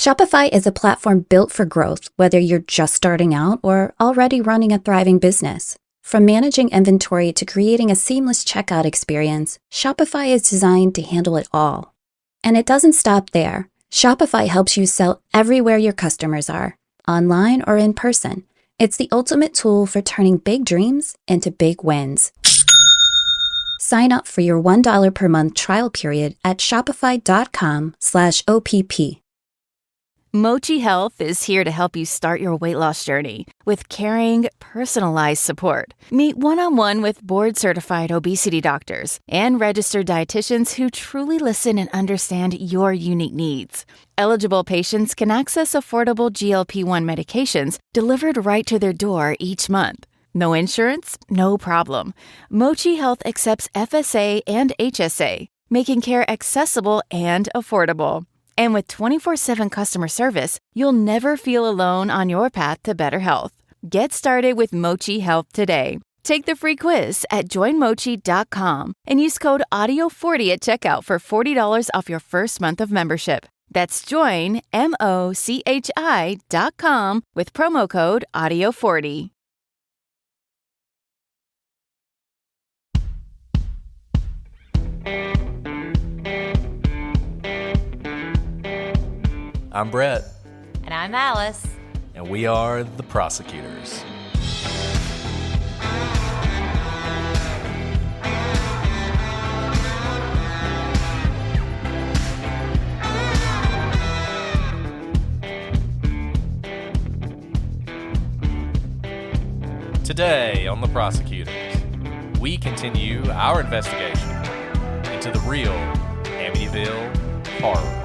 Shopify is a platform built for growth, whether you're just starting out or already running a thriving business. From managing inventory to creating a seamless checkout experience, Shopify is designed to handle it all. And it doesn't stop there. Shopify helps you sell everywhere your customers are, online or in person. It's the ultimate tool for turning big dreams into big wins. Sign up for your $1 per month trial period at shopify.com/OPP. Mochi Health is here to help you start your weight loss journey with caring, personalized support. Meet one-on-one with board-certified obesity doctors and registered dietitians who truly listen and understand your unique needs. Eligible patients can access affordable GLP-1 medications delivered right to their door each month. No insurance? No problem. Mochi Health accepts FSA and HSA, making care accessible and affordable. And with 24/7 customer service, you'll never feel alone on your path to better health. Get started with Mochi Health today. Take the free quiz at joinmochi.com and use code AUDIO40 at checkout for $40 off your first month of membership. That's joinmochi.com with promo code AUDIO40. I'm Brett. And I'm Alice. And we are the Prosecutors. Today on the Prosecutors, we continue our investigation into the real Amityville horror.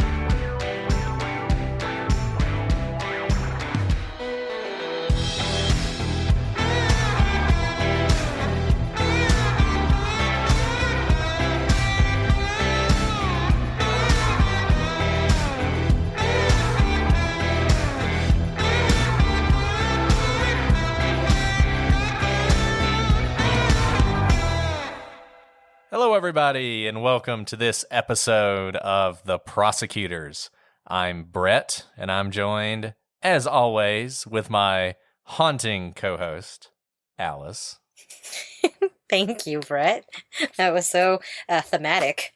Hello, everybody, and welcome to this episode of The Prosecutors. I'm Brett, and I'm joined, as always, with my haunting co-host, Alice. Thank you, Brett. That was so thematic.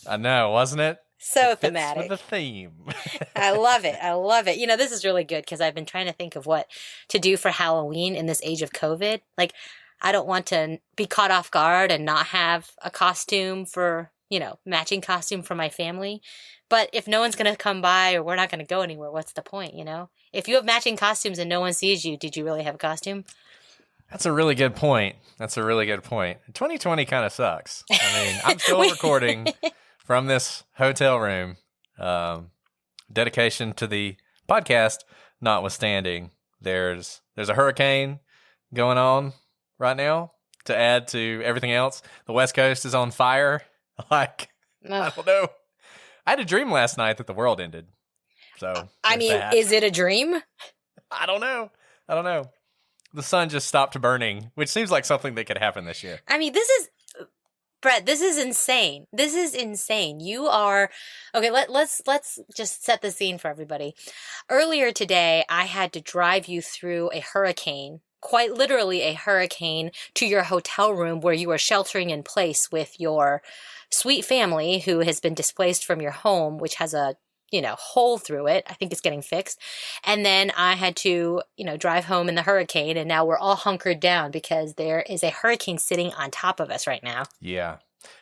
I know, wasn't it? So thematic. With the theme. I love it. I love it. You know, this is really good because I've been trying to think of what to do for Halloween in this age of COVID. Like, I don't want to be caught off guard and not have a costume for, matching costume for my family. But if no one's going to come by or we're not going to go anywhere, what's the point, If you have matching costumes and no one sees you, did you really have a costume? That's a really good point. 2020 kind of sucks. I mean, I'm still recording from this hotel room. Dedication to the podcast notwithstanding, there's a hurricane going on right now to add to everything else. The West Coast is on fire. I don't know. I had a dream last night that the world ended. So is it a dream? I don't know. The sun just stopped burning, which seems like something that could happen this year. I mean, Brett, this is insane. This is insane. You are okay. Let's just set the scene for everybody. Earlier today, I had to drive you through a hurricane, quite literally a hurricane, to your hotel room where you are sheltering in place with your sweet family who has been displaced from your home, which has a hole through it. I think it's getting fixed. And then I had to, drive home in the hurricane, and now we're all hunkered down because there is a hurricane sitting on top of us right now. Yeah.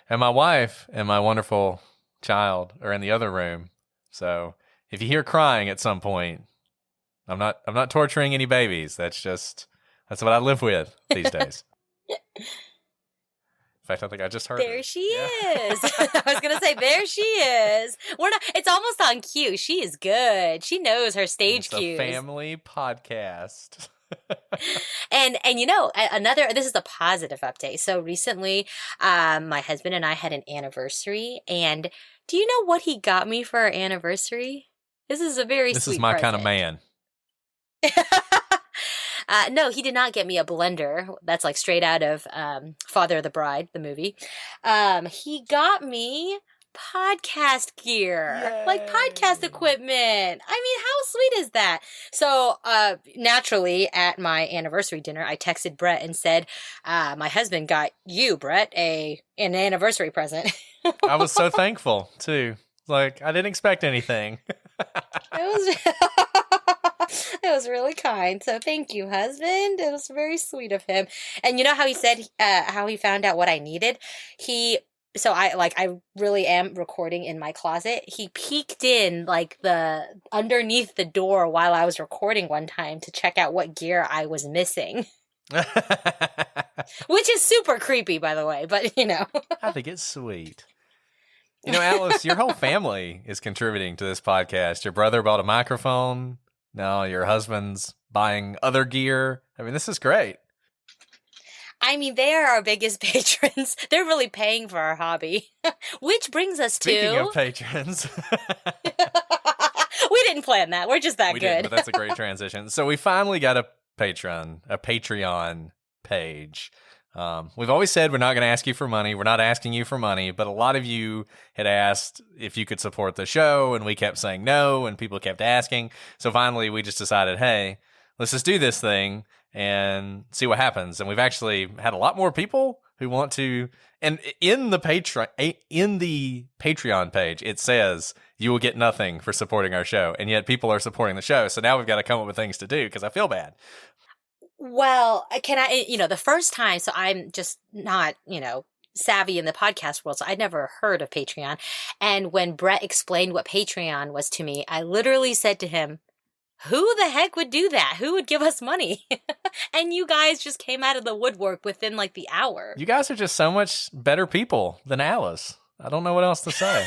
And my wife and my wonderful child are in the other room. So if you hear crying at some point, I'm not torturing any babies. That's what I live with these days. In fact, I think I just heard there her. She is. I was going to say, there she is. It's almost on cue. She is good. She knows her stage cues. It's a family podcast. And this is a positive update. So recently, my husband and I had an anniversary. And do you know what he got me for our anniversary? This is a very This sweet is my present. kind of man. No, he did not get me a blender. That's like straight out of Father of the Bride, the movie. He got me podcast gear, like podcast equipment. I mean, how sweet is that? So, naturally, at my anniversary dinner, I texted Brett and said, my husband got you, Brett, an anniversary present. I was so thankful, too. Like, I didn't expect anything. It was really kind. So thank you, husband. It was very sweet of him. And you know how he said how he found out what I needed? I really am recording in my closet. He peeked in like underneath the door while I was recording one time to check out what gear I was missing. Which is super creepy, by the way, but you know. I think it's sweet. You know, Alice, your whole family is contributing to this podcast. Your brother bought a microphone. Now your husband's buying other gear. I mean, this is great. I mean, they are our biggest patrons. They're really paying for our hobby. Which brings us Speaking of patrons. We didn't plan that. We're just that we good. Didn't, but that's a great transition. So we finally got a Patreon page. We've always said we're not going to ask you for money. We're not asking you for money, but a lot of you had asked if you could support the show, and we kept saying no, and people kept asking. So finally, we just decided, hey, let's just do this thing and see what happens. And we've actually had a lot more people who want to. And in the Patreon page, it says you will get nothing for supporting our show, and yet people are supporting the show. So now we've got to come up with things to do because I feel bad. Well, the first time, so I'm just not, savvy in the podcast world, so I'd never heard of Patreon. And when Brett explained what Patreon was to me, I literally said to him, who the heck would do that? Who would give us money? And you guys just came out of the woodwork within like the hour. You guys are just so much better people than Alice. I don't know what else to say.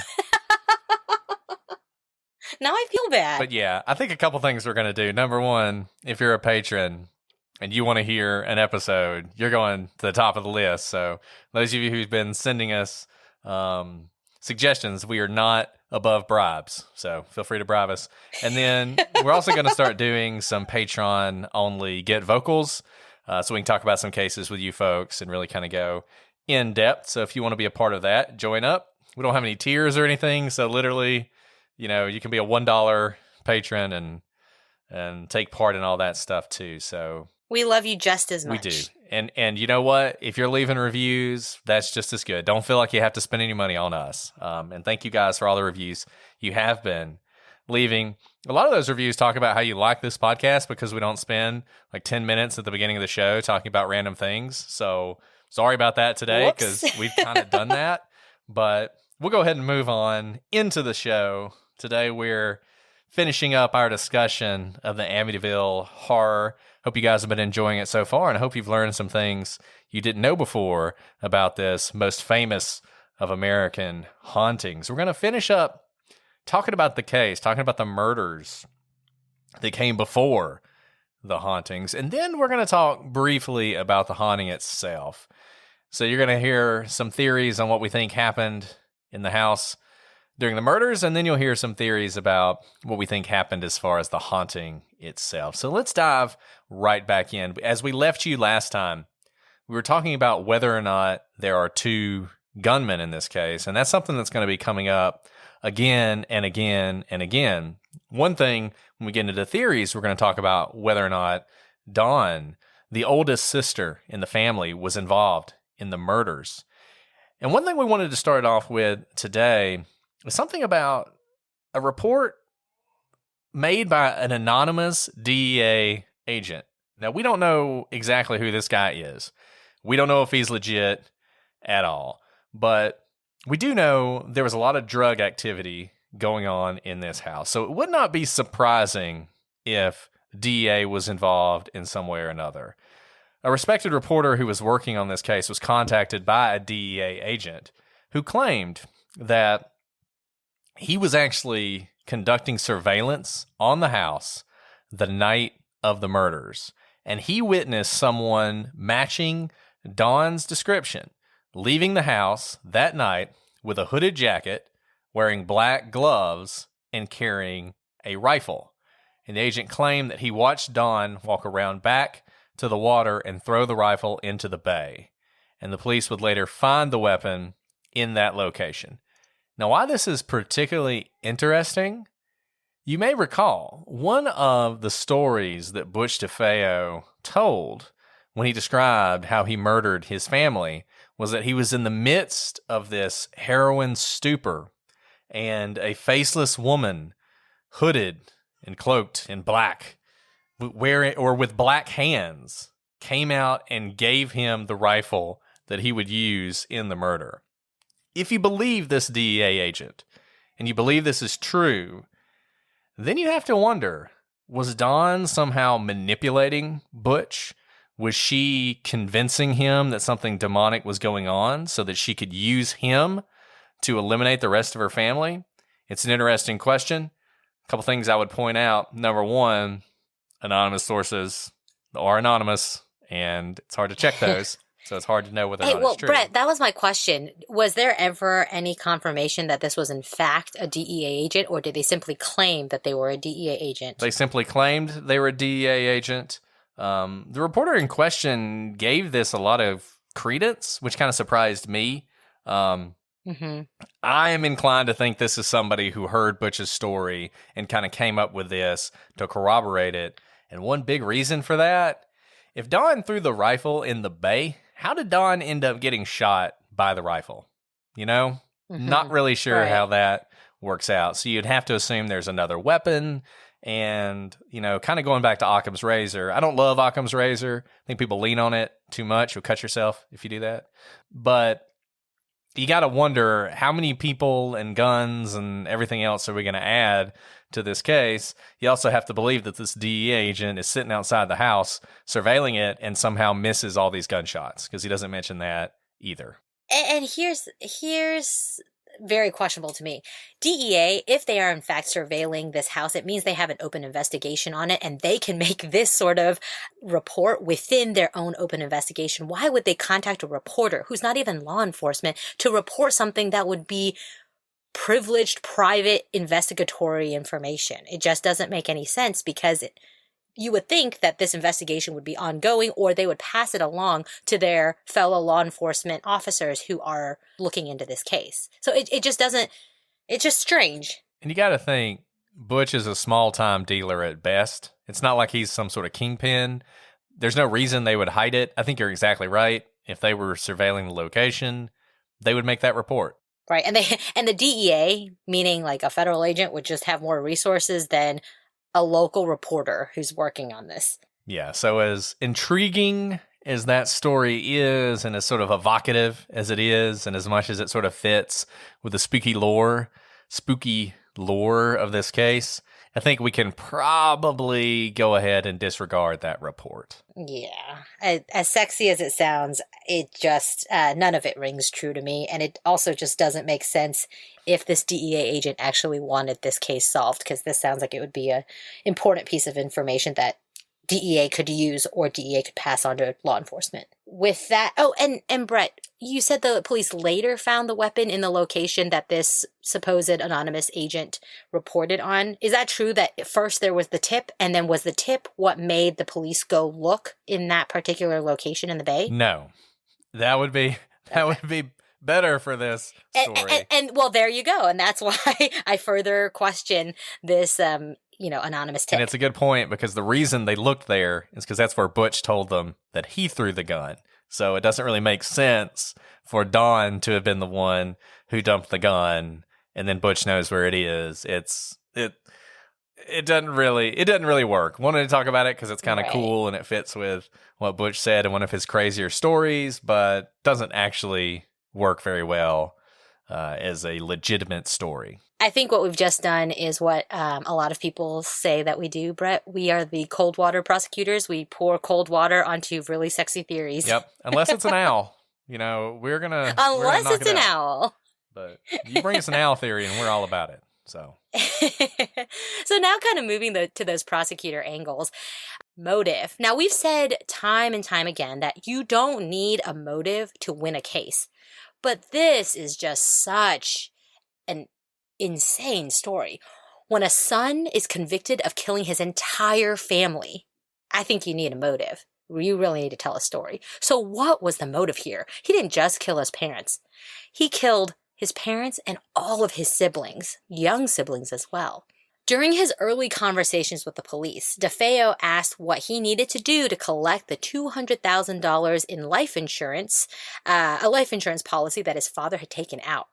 Now I feel bad. But yeah, I think a couple things we're going to do. Number one, if you're a patron and you want to hear an episode, you're going to the top of the list. So those of you who've been sending us suggestions, we are not above bribes. So feel free to bribe us. And then we're also going to start doing some Patreon-only Get Vocals, so we can talk about some cases with you folks and really kind of go in depth. So if you want to be a part of that, join up. We don't have any tiers or anything. So literally, you can be a $1 patron and take part in all that stuff too. So we love you just as much. We do. And you know what? If you're leaving reviews, that's just as good. Don't feel like you have to spend any money on us. And thank you guys for all the reviews you have been leaving. A lot of those reviews talk about how you like this podcast because we don't spend like 10 minutes at the beginning of the show talking about random things. So sorry about that today because we've kind of done that. But we'll go ahead and move on into the show. Today we're finishing up our discussion of the Amityville horror. Hope you guys have been enjoying it so far, and I hope you've learned some things you didn't know before about this most famous of American hauntings. We're going to finish up talking about the case, talking about the murders that came before the hauntings, and then we're going to talk briefly about the haunting itself. So you're going to hear some theories on what we think happened in the house during the murders, and then you'll hear some theories about what we think happened as far as the haunting itself. So let's dive right back in. As we left you last time, we were talking about whether or not there are two gunmen in this case, and that's something that's going to be coming up again and again and again. One thing, when we get into the theories, we're going to talk about whether or not Dawn, the oldest sister in the family, was involved in the murders. And one thing we wanted to start off with today is something about a report made by an anonymous DEA agent. Now, we don't know exactly who this guy is. We don't know if he's legit at all. But we do know there was a lot of drug activity going on in this house. So it would not be surprising if DEA was involved in some way or another. A respected reporter who was working on this case was contacted by a DEA agent who claimed that he was actually conducting surveillance on the house the night of the murders, and he witnessed someone matching Dawn's description, leaving the house that night with a hooded jacket, wearing black gloves, and carrying a rifle. And the agent claimed that he watched Dawn walk around back to the water and throw the rifle into the bay, and the police would later find the weapon in that location. Now, why this is particularly interesting, you may recall one of the stories that Butch DeFeo told when he described how he murdered his family was that he was in the midst of this heroin stupor, and a faceless woman, hooded and cloaked in black, with black hands, came out and gave him the rifle that he would use in the murder. If you believe this DEA agent, and you believe this is true, then you have to wonder, was Dawn somehow manipulating Butch? Was she convincing him that something demonic was going on so that she could use him to eliminate the rest of her family? It's an interesting question. A couple things I would point out. Number one, anonymous sources are anonymous, and it's hard to check those. So it's hard to know whether or not it's true. Brett, that was my question. Was there ever any confirmation that this was in fact a DEA agent, or did they simply claim that they were a DEA agent? They simply claimed they were a DEA agent. The reporter in question gave this a lot of credence, which kind of surprised me. I am inclined to think this is somebody who heard Butch's story and kind of came up with this to corroborate it. And one big reason for that, if Dawn threw the rifle in the bay, how did Dawn end up getting shot by the rifle? You know, not really sure how that works out. So you'd have to assume there's another weapon. And, you know, kind of going back to Occam's razor, I don't love Occam's razor. I think people lean on it too much. You'll cut yourself if you do that. But you got to wonder how many people and guns and everything else are we going to add to this case. You also have to believe that this DEA agent is sitting outside the house surveilling it and somehow misses all these gunshots, because he doesn't mention that either. And here's very questionable to me. DEA, if they are in fact surveilling this house, it means they have an open investigation on it, and they can make this sort of report within their own open investigation. Why would they contact a reporter who's not even law enforcement to report something that would be privileged, private, investigatory information? It just doesn't make any sense, because you would think that this investigation would be ongoing, or they would pass it along to their fellow law enforcement officers who are looking into this case. So it just doesn't, it's just strange. And you got to think, Butch is a small-time dealer at best. It's not like he's some sort of kingpin. There's no reason they would hide it. I think you're exactly right. If they were surveilling the location, they would make that report. Right. And the DEA, meaning like a federal agent, would just have more resources than a local reporter who's working on this. Yeah, so as intriguing as that story is, and as sort of evocative as it is, and as much as it sort of fits with the spooky lore of this case, I think we can probably go ahead and disregard that report. Yeah. As sexy as it sounds, it just, none of it rings true to me. And it also just doesn't make sense if this DEA agent actually wanted this case solved, because this sounds like it would be an important piece of information that DEA could use or DEA could pass on to law enforcement. With that, and Brett, you said the police later found the weapon in the location that this supposed anonymous agent reported on. Is that true, that at first there was the tip, and then was the tip what made the police go look in that particular location in the bay? No. That would be better for this story. And well, there you go. And that's why I further question this anonymous tip. And it's a good point, because the reason they looked there is because that's where Butch told them that he threw the gun. So it doesn't really make sense for Dawn to have been the one who dumped the gun, and then Butch knows where it is. It doesn't really work. Wanted to talk about it because it's kind of cool and it fits with what Butch said in one of his crazier stories, but doesn't actually work very well as a legitimate story. I think what we've just done is what a lot of people say that we do, Brett. We are the cold water prosecutors. We pour cold water onto really sexy theories. Yep. Unless it's an owl. We're going to Unless it's an owl. But you bring us an owl theory and we're all about it. So now kind of moving to those prosecutor angles. Motive. Now, we've said time and time again that you don't need a motive to win a case. But this is just such an insane story. When a son is convicted of killing his entire family, I think you need a motive. You really need to tell a story. So what was the motive here? He didn't just kill his parents. He killed his parents, and all of his siblings, young siblings as well. During his early conversations with the police, DeFeo asked what he needed to do to collect the $200,000 in life insurance, a life insurance policy that his father had taken out.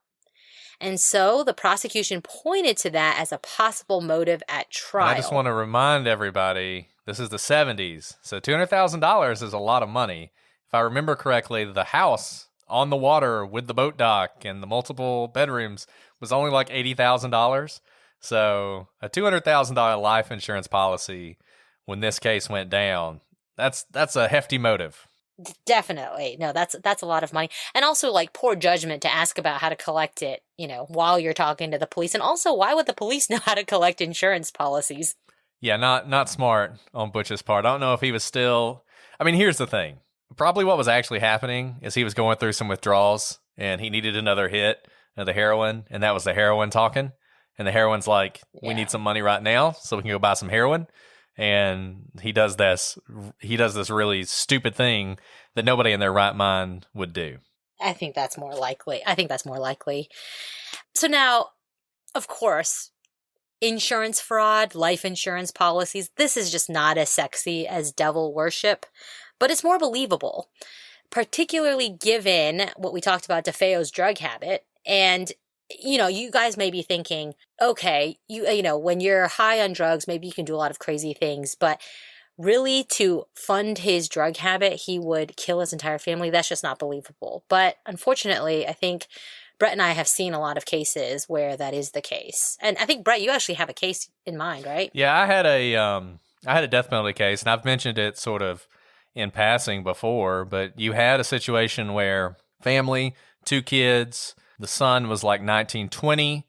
And so the prosecution pointed to that as a possible motive at trial. And I just want to remind everybody, this is the 70s, so $200,000 is a lot of money. If I remember correctly, the house on the water with the boat dock and the multiple bedrooms was only like $80,000. So a $200,000 life insurance policy, when this case went down, that's a hefty motive. Definitely. No, that's a lot of money. And also like poor judgment to ask about how to collect it, while you're talking to the police. And also, why would the police know how to collect insurance policies? Yeah, not smart on Butch's part. I don't know if he was still... I mean, here's the thing. Probably what was actually happening is he was going through some withdrawals and he needed another hit of the heroin, and that was the heroin talking. And the heroine's like, we need some money right now so we can go buy some heroin. And he does this really stupid thing that nobody in their right mind would do. I think that's more likely. So now, of course, insurance fraud, life insurance policies, this is just not as sexy as devil worship, but it's more believable, particularly given what we talked about, DeFeo's drug habit. And you guys may be thinking, okay, when you're high on drugs, maybe you can do a lot of crazy things, but really to fund his drug habit, he would kill his entire family. That's just not believable. But unfortunately, I think Brett and I have seen a lot of cases where that is the case. And I think, Brett, you actually have a case in mind, right? Yeah, I had a death penalty case, and I've mentioned it sort of in passing before, but you had a situation where family, 2 kids. The son was like 19, 20.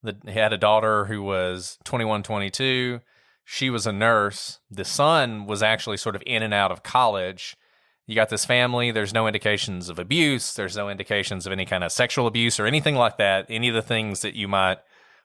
He had a daughter who was 21, 22. She was a nurse. The son was actually sort of in and out of college. You got this family. There's no indications of abuse. There's no indications of any kind of sexual abuse or anything like that. Any of the things that you might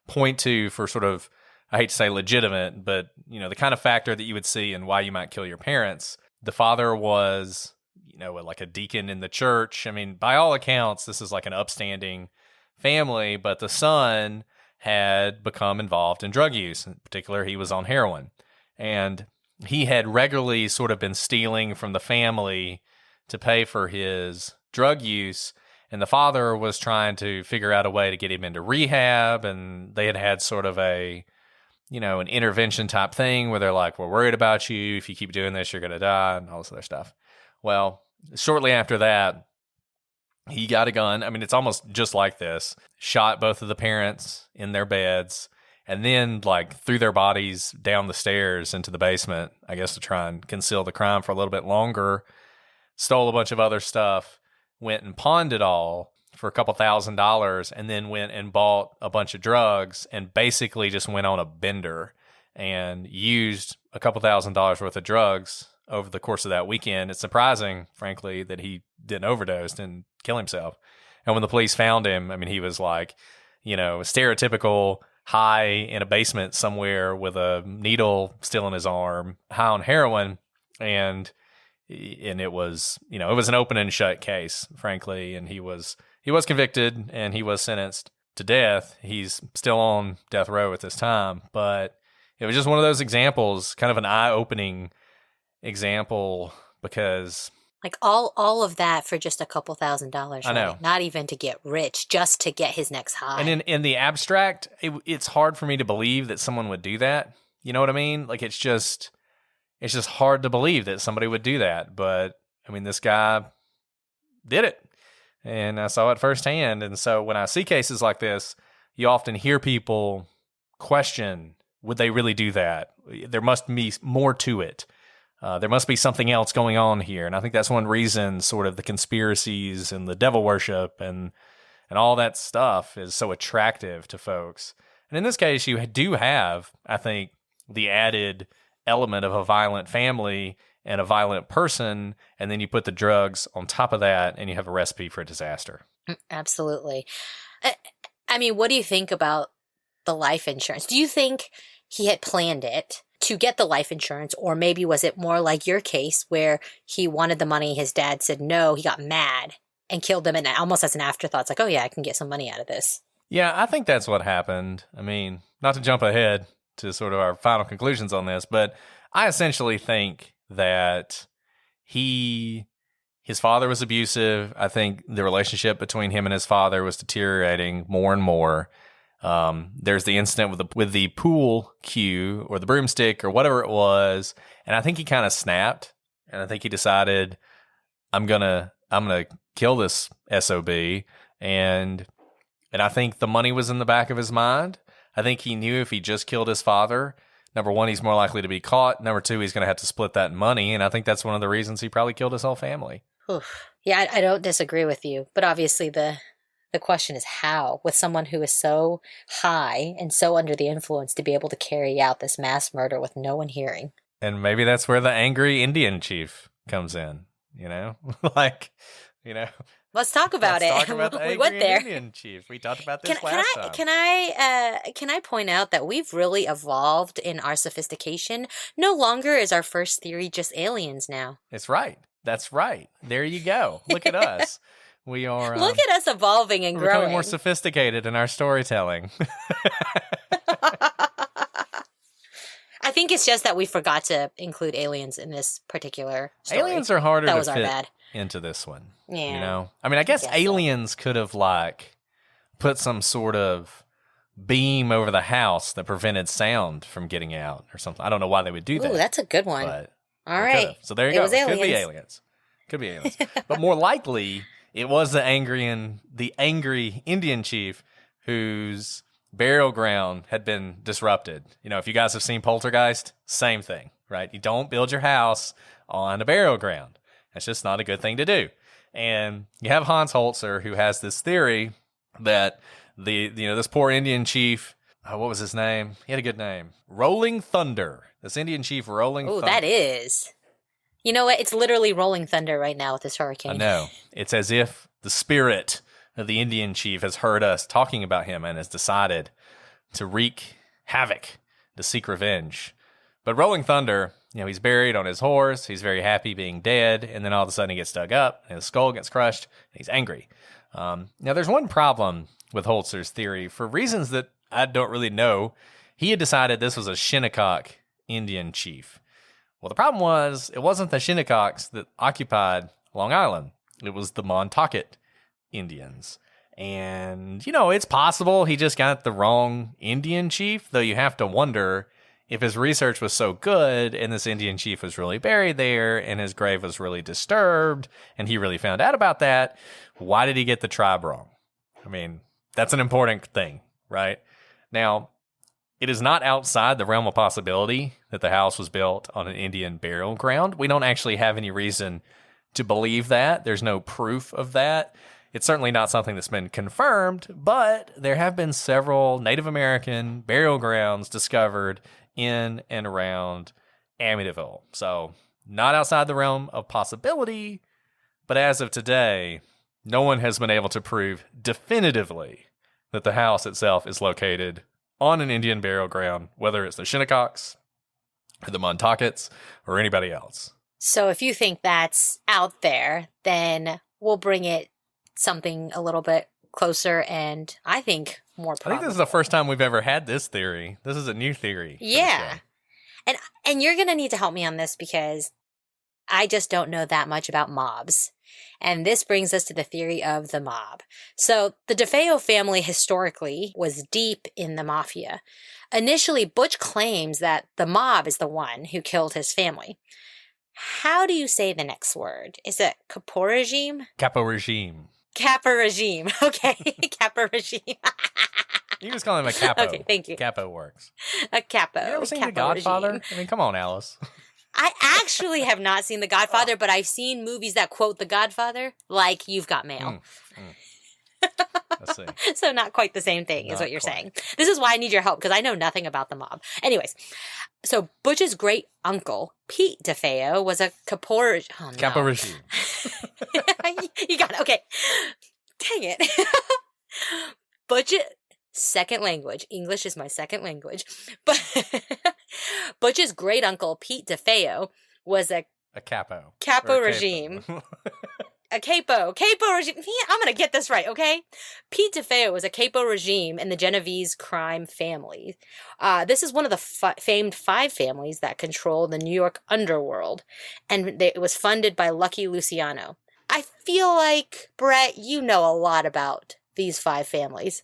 point to for sort of, I hate to say legitimate, but the kind of factor that you would see and why you might kill your parents. The father was like a deacon in the church. I mean, by all accounts, this is like an upstanding family, but the son had become involved in drug use. In particular, he was on heroin. And he had regularly sort of been stealing from the family to pay for his drug use. And the father was trying to figure out a way to get him into rehab. And they had sort of an intervention type thing where they're like, we're worried about you. If you keep doing this, you're going to die, and all this other stuff. Well, shortly after that, he got a gun. I mean, it's almost just like this. Shot both of the parents in their beds, and then threw their bodies down the stairs into the basement, I guess to try and conceal the crime for a little bit longer. Stole a bunch of other stuff, went and pawned it all for a couple $1,000s, and then went and bought a bunch of drugs and basically just went on a bender and used a couple $1,000s worth of drugs over the course of that weekend. It's surprising, frankly, that he didn't overdose and kill himself. And when the police found him, I mean, he was stereotypical high in a basement somewhere with a needle still in his arm, high on heroin. And it was, it was an open and shut case, frankly. And he was convicted and he was sentenced to death. He's still on death row at this time, but it was just one of those examples, kind of an eye-opening example, because all of that for just a couple $1,000s, right? I know. Not even to get rich, just to get his next high. And in the abstract, it's hard for me to believe that someone would do that. You know what I mean? It's just hard to believe that somebody would do that. But I mean, this guy did it, and I saw it firsthand. And so when I see cases like this, you often hear people question, would they really do that? There must be more to it. There must be something else going on here. And I think that's one reason sort of the conspiracies and the devil worship and all that stuff is so attractive to folks. And in this case, you do have, I think, the added element of a violent family and a violent person, and then you put the drugs on top of that, and you have a recipe for a disaster. Absolutely. I mean, what do you think about the life insurance? Do you think he had planned it to get the life insurance, or maybe was it more like your case where he wanted the money, his dad said no, he got mad, and killed them, and almost as an afterthought. It's like, oh yeah, I can get some money out of this. Yeah, I think that's what happened. I mean, not to jump ahead to sort of our final conclusions on this, but I essentially think that his father was abusive. I think the relationship between him and his father was deteriorating more and more. There's the incident with the pool cue or the broomstick or whatever it was, and I think he kind of snapped, and I think he decided, I'm gonna kill this SOB, and I think the money was in the back of his mind. I think he knew if he just killed his father, number one, he's more likely to be caught. Number two, he's going to have to split that money, and I think that's one of the reasons he probably killed his whole family. Oof. Yeah, I don't disagree with you, but obviously the question is how, with someone who is so high and so under the influence, to be able to carry out this mass murder with no one hearing. And maybe that's where the angry Indian chief comes in, you know? Like, you know. Let's talk about it. Talk about the we went there. Indian chief. We talked about this last time. Can I point out that we've really evolved in our sophistication? No longer is our first theory just aliens now. It's right. That's right. There you go. Look at us. We are. Look at us evolving and growing. Becoming more sophisticated in our storytelling. I think it's just that we forgot to include aliens in this particular story. Aliens are harder that to fit bad. into this one. Yeah. You know? I mean, I guess aliens could have, like, put some sort of beam over the house that prevented sound from getting out or something. I don't know why they would do that. Ooh, that's a good one. But all right. So there you go. Could be aliens. Could be aliens. But more likely, it was the angry Indian chief whose burial ground had been disrupted. You know, if you guys have seen Poltergeist, same thing, right? You don't build your house on a burial ground. That's just not a good thing to do. And you have Hans Holzer, who has this theory that this poor Indian chief, what was his name? He had a good name. Rolling Thunder. This Indian chief, Rolling Thunder. Oh, that is. You know what? It's literally rolling thunder right now with this hurricane. I know. It's as if the spirit of the Indian chief has heard us talking about him and has decided to wreak havoc, to seek revenge. But Rolling Thunder, he's buried on his horse. He's very happy being dead. And then all of a sudden he gets dug up and his skull gets crushed. And he's angry. Now, there's one problem with Holzer's theory. For reasons that I don't really know, he had decided this was a Shinnecock Indian chief. Well, the problem was it wasn't the Shinnecocks that occupied Long Island. It was the Montaukett Indians. And, it's possible he just got the wrong Indian chief, though you have to wonder if his research was so good and this Indian chief was really buried there and his grave was really disturbed and he really found out about that, why did he get the tribe wrong? I mean, that's an important thing, right? Now, it is not outside the realm of possibility that the house was built on an Indian burial ground. We don't actually have any reason to believe that. There's no proof of that. It's certainly not something that's been confirmed, but there have been several Native American burial grounds discovered in and around Amityville. So, not outside the realm of possibility, but as of today, no one has been able to prove definitively that the house itself is located on an Indian burial ground, whether it's the Shinnecocks or the Montauketts or anybody else. So if you think that's out there, then we'll bring it something a little bit closer and I think more probable. I think this is the first time we've ever had this theory. This is a new theory. Yeah. And you're going to need to help me on this because I just don't know that much about mobs. And this brings us to the theory of the mob. So the DeFeo family historically was deep in the mafia. Initially, Butch claims that the mob is the one who killed his family. How do you say the next word? Is it Capo regime? Capo regime. Capo regime. Okay. Capo regime. You just call him a capo. Okay, thank you. Capo works. A capo. You ever seen Capo The Godfather? regime. I mean, come on, Alice. I actually have not seen The Godfather, but I've seen movies that quote The Godfather, like You've Got Mail. Let's see. So not quite the same thing is Not what you're quite. saying. This is why I need your help, because I know nothing about the mob. Anyways, so Butch's great uncle, Pete DeFeo, was a Capo regime. You got it. Okay. Dang it. Butch, second language. English is my second language. But Butch's great uncle, Pete DeFeo, was a A capo. Capo Or a regime. A capo regime. I'm going to get this right, okay? Pete DeFeo was a capo regime in the Genovese crime family. This is one of the famed 5 families that control the New York underworld, and it was funded by Lucky Luciano. I feel like, Brett, you know a lot about these 5 families.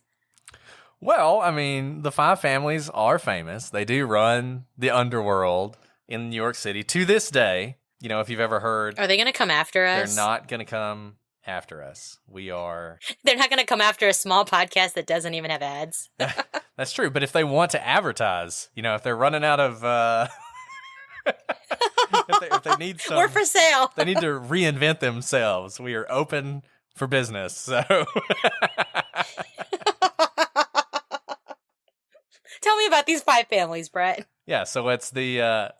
Well, I mean, the 5 families are famous. They do run the underworld in New York City to this day. You know, if you've ever heard... Are they going to come after us? They're not going to come after us. We are... They're not going to come after a small podcast that doesn't even have ads. That's true. But if they want to advertise, you know, if they're running out of... if they need some... We're for sale. They need to reinvent themselves. We are open for business, so... Tell me about these 5 families, Brett. Yeah, so it's the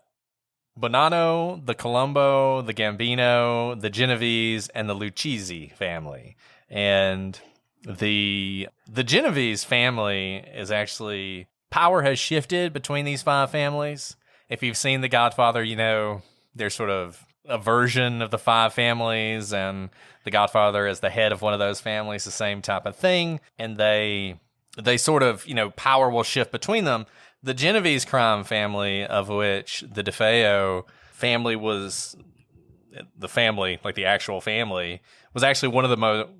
Bonanno, the Colombo, the Gambino, the Genovese, and the Lucchese family. And the Genovese family is actually... Power has shifted between these 5 families. If you've seen The Godfather, you know there's sort of a version of the 5 families, and The Godfather is the head of one of those families, the same type of thing. And they sort of, you know, power will shift between them. The Genovese crime family, of which the DeFeo family was the family, like the actual family, was actually one of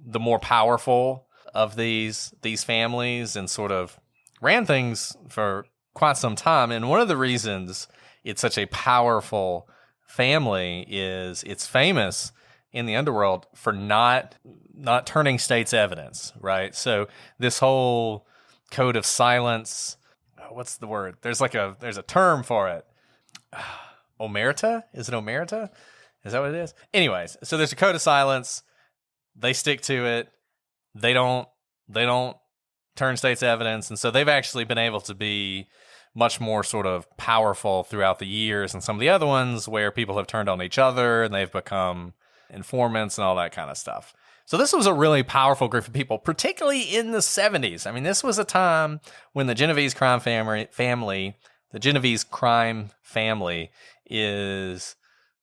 the more powerful of these families, and sort of ran things for quite some time. And one of the reasons it's such a powerful family is it's famous in the underworld for not turning state's evidence, right? So this whole code of silence, what's the word? There's a term for it. Omerta? Is it omerta? Is that what it is? Anyways, so there's a code of silence. They stick to it. They don't turn state's evidence. And so they've actually been able to be much more sort of powerful throughout the years than some of the other ones where people have turned on each other and they've become informants and all that kind of stuff. So this was a really powerful group of people, particularly in the 70s. I mean, this was a time when the Genovese crime family is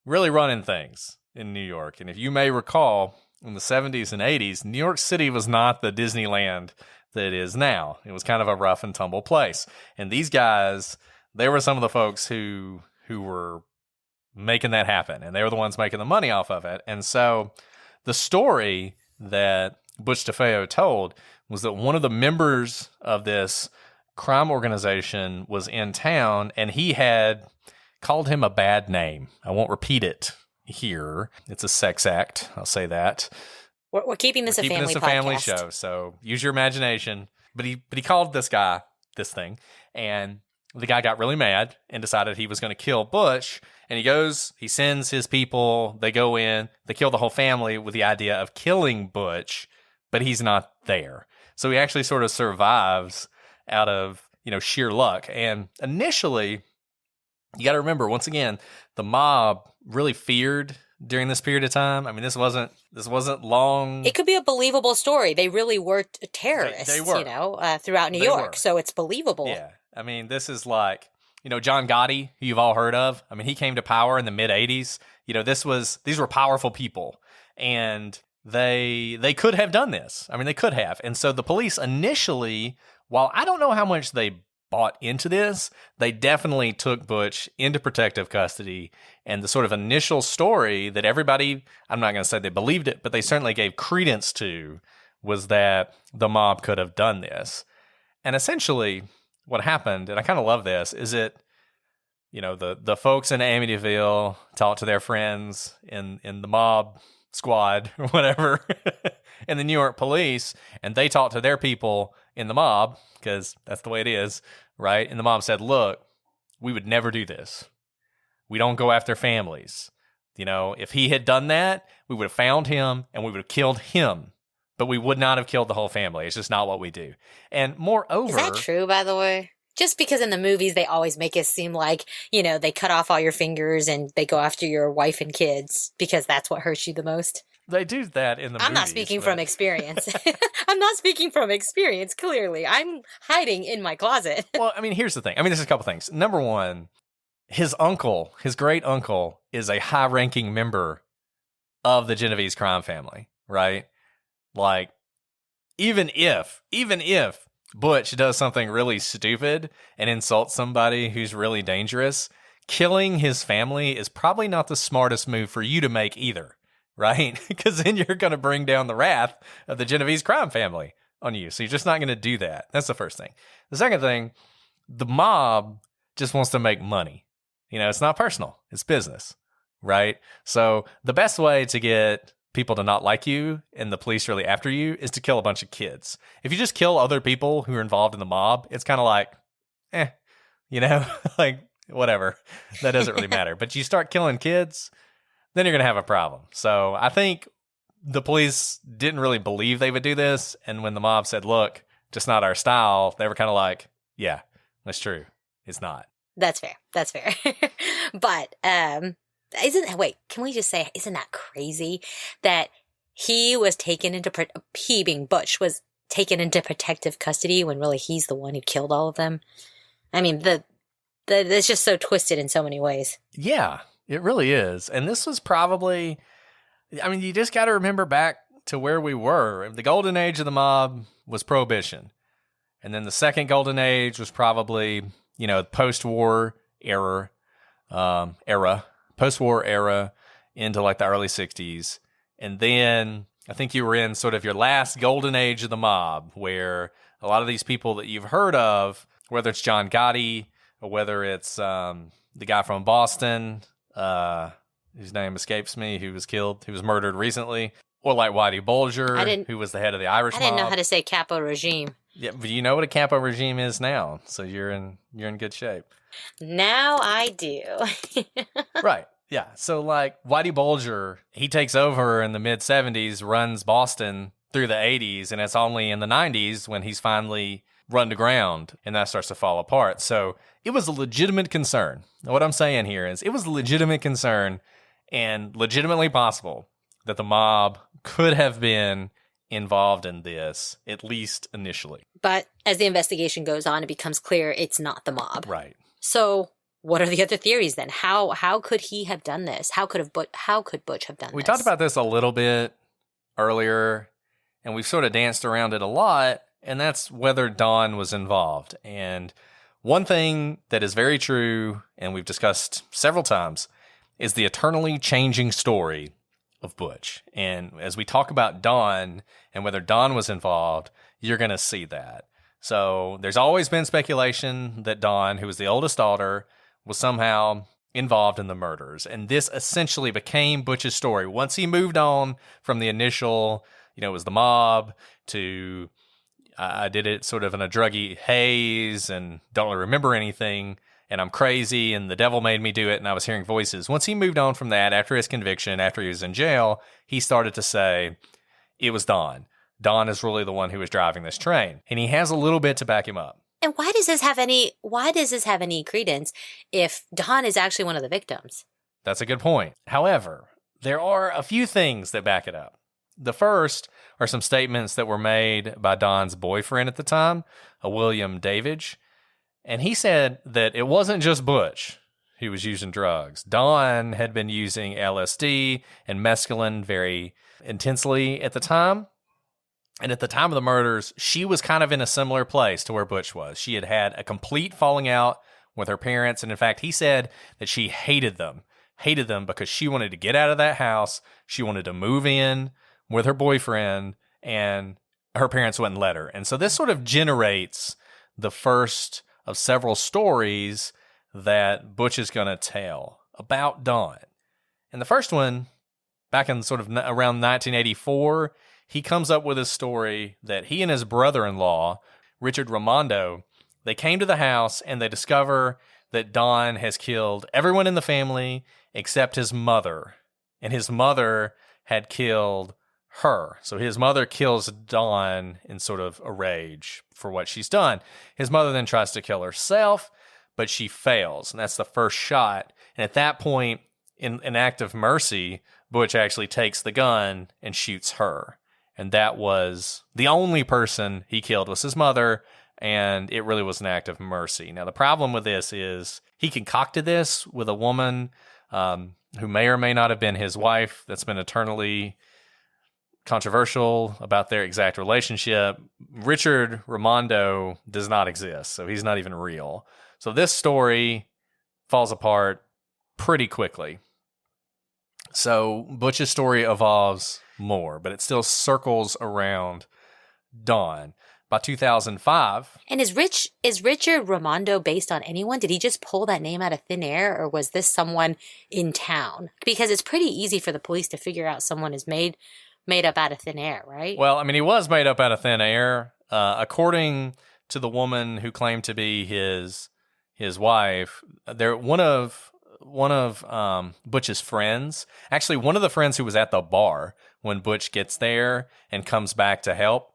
really running things in New York. And if you may recall, in the 70s and 80s, New York City was not the Disneyland that it is now. It was kind of a rough and tumble place. And these guys, they were some of the folks who were making that happen, and they were the ones making the money off of it. And so the story that Butch DeFeo told was that one of the members of this crime organization was in town, and he had called him a bad name. I won't repeat it here. It's a sex act. I'll say that. We're keeping this a family podcast. Family show, so use your imagination. But he called this guy this thing, and the guy got really mad and decided he was going to kill Butch. And he sends his people, they go in, they kill the whole family with the idea of killing Butch, but he's not there. So he actually sort of survives out of, you know, sheer luck. And initially, you got to remember, once again, the mob really feared during this period of time. I mean, this wasn't long. It could be a believable story. They really were terrorists, they were. You know, throughout New York. So it's believable. Yeah. I mean, this is like, you know, John Gotti, who you've all heard of. I mean, he came to power in the mid 80s. You know, these were powerful people, and they could have done this. I mean, they could have. And so the police initially, while I don't know how much they bought into this, they definitely took Butch into protective custody. And the sort of initial story that everybody, I'm not going to say they believed it, but they certainly gave credence to, was that the mob could have done this. And essentially what happened, and I kind of love this, is it, you know, the folks in Amityville talked to their friends in the mob squad or whatever in the New York police, and they talked to their people in the mob, because that's the way it is, right? And the mob said, look, we would never do this. We don't go after families. You know, if he had done that, we would have found him and we would have killed him, but we would not have killed the whole family. It's just not what we do. And moreover... Is that true, by the way? Just because in the movies they always make it seem like, you know, they cut off all your fingers and they go after your wife and kids because that's what hurts you the most. They do that in the movies. I'm not speaking from experience. I'm not speaking from experience, clearly. I'm hiding in my closet. Well, I mean, here's the thing. I mean, there's a couple things. Number one, his uncle, his great uncle, is a high-ranking member of the Genovese crime family, right? Like, even if Butch does something really stupid and insults somebody who's really dangerous, killing his family is probably not the smartest move for you to make either, right? Because then you're going to bring down the wrath of the Genovese crime family on you. So you're just not going to do that. That's the first thing. The second thing, the mob just wants to make money. It's not personal. It's business, right? So the best way to get people to not like you and the police really after you is to kill a bunch of kids. If you just kill other people who are involved in the mob, it's kind of like, like whatever. That doesn't really matter. But you start killing kids, then you're going to have a problem. So I think the police didn't really believe they would do this. And when the mob said, look, just not our style, they were kind of like, yeah, that's true. It's not. That's fair. But, can we just say, isn't that crazy that he was taken into, he being Butch, was taken into protective custody when really he's the one who killed all of them? I mean, it's just so twisted in so many ways. Yeah, it really is. And this was probably, you just got to remember back to where we were. The golden age of the mob was Prohibition. And then the second golden age was probably, post-war era, post-war era into like the early 60s. And then I think you were in sort of your last golden age of the mob, where a lot of these people that you've heard of, whether it's John Gotti or whether it's the guy from Boston, whose name escapes me, who was murdered recently, or like Whitey Bulger, who was the head of the Irish mob. I didn't know how to say capo regime. Yeah, but you know what a capo regime is now, so you're in good shape. Now I do. Right. Yeah. So like Whitey Bulger, he takes over in the mid 70s, runs Boston through the 80s, and it's only in the 90s when he's finally run to ground and that starts to fall apart. So it was a legitimate concern. What I'm saying here is it was a legitimate concern and legitimately possible that the mob could have been involved in this, at least initially. But as the investigation goes on, it becomes clear it's not the mob. Right. So what are the other theories then? How could he have done this? How could Butch have done this? We talked about this a little bit earlier, and we've sort of danced around it a lot, and that's whether Don was involved. And one thing that is very true, and we've discussed several times, is the eternally changing story of Butch. And as we talk about Don and whether Don was involved, you're going to see that. So there's always been speculation that Don, who was the oldest daughter, was somehow involved in the murders. And this essentially became Butch's story. Once he moved on from the initial, it was the mob, to I did it sort of in a druggy haze and don't really remember anything, and I'm crazy, and the devil made me do it, and I was hearing voices. Once he moved on from that, after his conviction, after he was in jail, he started to say, it was Don. Don is really the one who was driving this train. And he has a little bit to back him up. And why does this have any credence if Don is actually one of the victims? That's a good point. However, there are a few things that back it up. The first are some statements that were made by Don's boyfriend at the time, a William Davidge. And he said that it wasn't just Butch who was using drugs. Don had been using LSD and mescaline very intensely at the time. And at the time of the murders, she was kind of in a similar place to where Butch was. She had had a complete falling out with her parents. And in fact, he said that she hated them because she wanted to get out of that house. She wanted to move in with her boyfriend, and her parents wouldn't let her. And so this sort of generates the first of several stories that Butch is going to tell about Don. And the first one, back in sort of around 1984, he comes up with a story that he and his brother-in-law, Richard Raimondo, they came to the house and they discover that Don has killed everyone in the family except his mother. And his mother had killed her. So his mother kills Don in sort of a rage for what she's done. His mother then tries to kill herself, but she fails. And that's the first shot. And at that point, in an act of mercy, Butch actually takes the gun and shoots her. And that was the only person he killed was his mother, and it really was an act of mercy. Now, the problem with this is he concocted this with a woman who may or may not have been his wife. That's been eternally controversial about their exact relationship. Richard Raimondo does not exist, so he's not even real. So this story falls apart pretty quickly. So Butch's story evolves more, but it still circles around Dawn. By 2005... And is Richard Raimondo based on anyone? Did he just pull that name out of thin air, or was this someone in town? Because it's pretty easy for the police to figure out someone is made up out of thin air, right? Well, I mean, he was made up out of thin air. According to the woman who claimed to be his wife, one of Butch's friends, actually one of the friends who was at the bar when Butch gets there and comes back to help,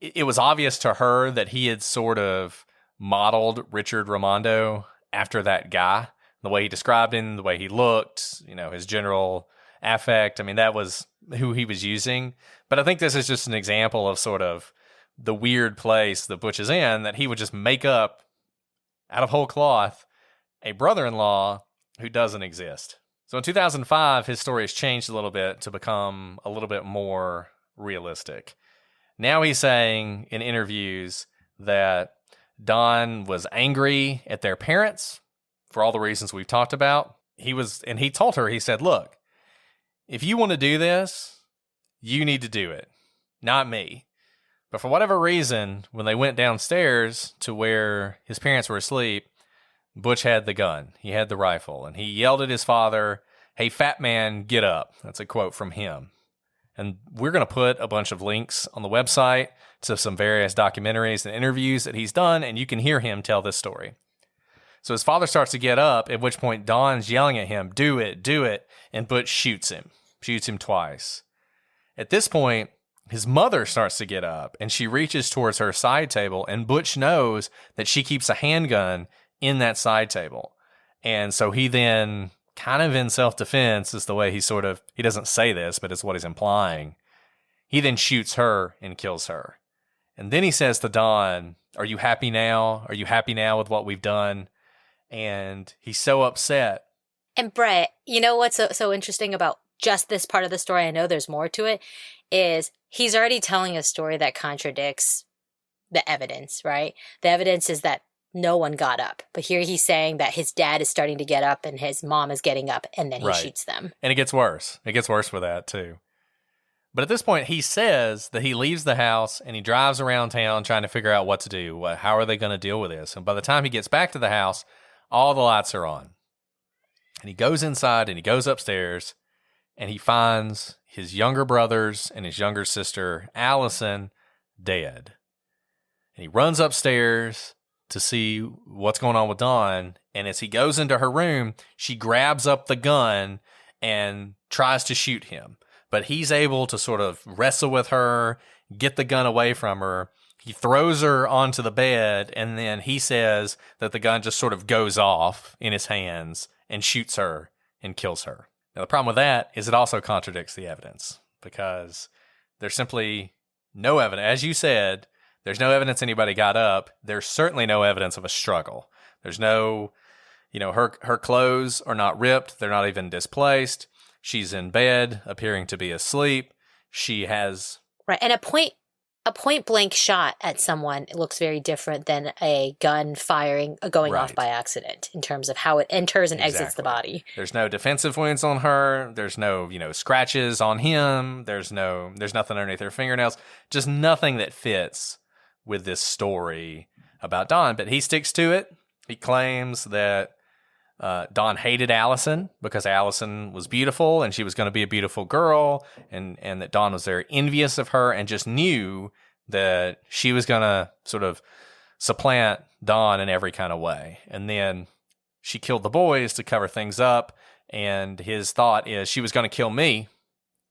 it was obvious to her that he had sort of modeled Richard Raimondo after that guy. The way he described him, the way he looked, his general affect. I mean, that was who he was using. But I think this is just an example of sort of the weird place that Butch is in, that he would just make up out of whole cloth a brother-in-law who doesn't exist. So in 2005, his story has changed a little bit to become a little bit more realistic. Now he's saying in interviews that Don was angry at their parents for all the reasons we've talked about. He told her, he said, look, if you want to do this, you need to do it, not me. But for whatever reason, when they went downstairs to where his parents were asleep, Butch had the gun. He had the rifle, and he yelled at his father, "Hey, fat man, get up." That's a quote from him. And we're going to put a bunch of links on the website to some various documentaries and interviews that he's done, and you can hear him tell this story. So his father starts to get up, at which point Don's yelling at him, do it, and Butch shoots him twice. At this point, his mother starts to get up, and she reaches towards her side table, and Butch knows that she keeps a handgun in that side table. And so he then, kind of in self-defense, is the way he doesn't say this, but it's what he's implying. He then shoots her and kills her. And then he says to Don, "Are you happy now? Are you happy now with what we've done?" And he's so upset. And Brett, you know what's so interesting about just this part of the story? I know there's more to it, is he's already telling a story that contradicts the evidence, right? The evidence is that no one got up. But here he's saying that his dad is starting to get up and his mom is getting up, and then he shoots them. And it gets worse. It gets worse with that, too. But at this point, he says that he leaves the house and he drives around town trying to figure out what to do. How are they going to deal with this? And by the time he gets back to the house, all the lights are on. And he goes inside and he goes upstairs and he finds his younger brothers and his younger sister, Allison, dead. And he runs upstairs to see what's going on with Dawn. And as he goes into her room, she grabs up the gun and tries to shoot him. But he's able to sort of wrestle with her, get the gun away from her. He throws her onto the bed, and then he says that the gun just sort of goes off in his hands and shoots her and kills her. Now, the problem with that is it also contradicts the evidence, because there's simply no evidence. As you said, there's no evidence anybody got up. There's certainly no evidence of a struggle. There's no, her clothes are not ripped. They're not even displaced. She's in bed, appearing to be asleep. She has... Right, and a point blank shot at someone looks very different than a gun going off by accident in terms of how it enters and exits the body. There's no defensive wounds on her. There's no, scratches on him. There's nothing underneath her fingernails. Just nothing that fits with this story about Dawn. But he sticks to it. He claims that Dawn hated Allison because Allison was beautiful and she was going to be a beautiful girl, and that Dawn was very envious of her and just knew that she was going to sort of supplant Dawn in every kind of way. And then she killed the boys to cover things up, and his thought is she was going to kill me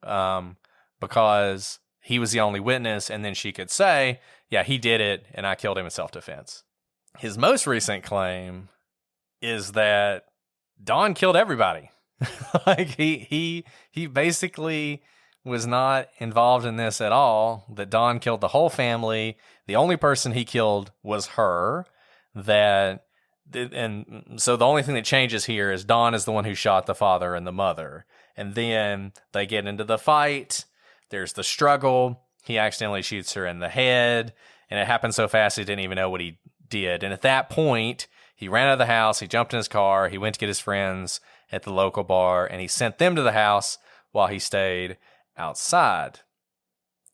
because he was the only witness, and then she could say, yeah, he did it and I killed him in self-defense. His most recent claim is that Dawn killed everybody. Like he basically was not involved in this at all, that Dawn killed the whole family. The only person he killed was her, that And so the only thing that changes here is Dawn is the one who shot the father and the mother. And then they get into the fight. There's the struggle. He accidentally shoots her in the head. And it happened so fast he didn't even know what he did. And at that point, he ran out of the house. He jumped in his car. He went to get his friends at the local bar. And he sent them to the house while he stayed outside.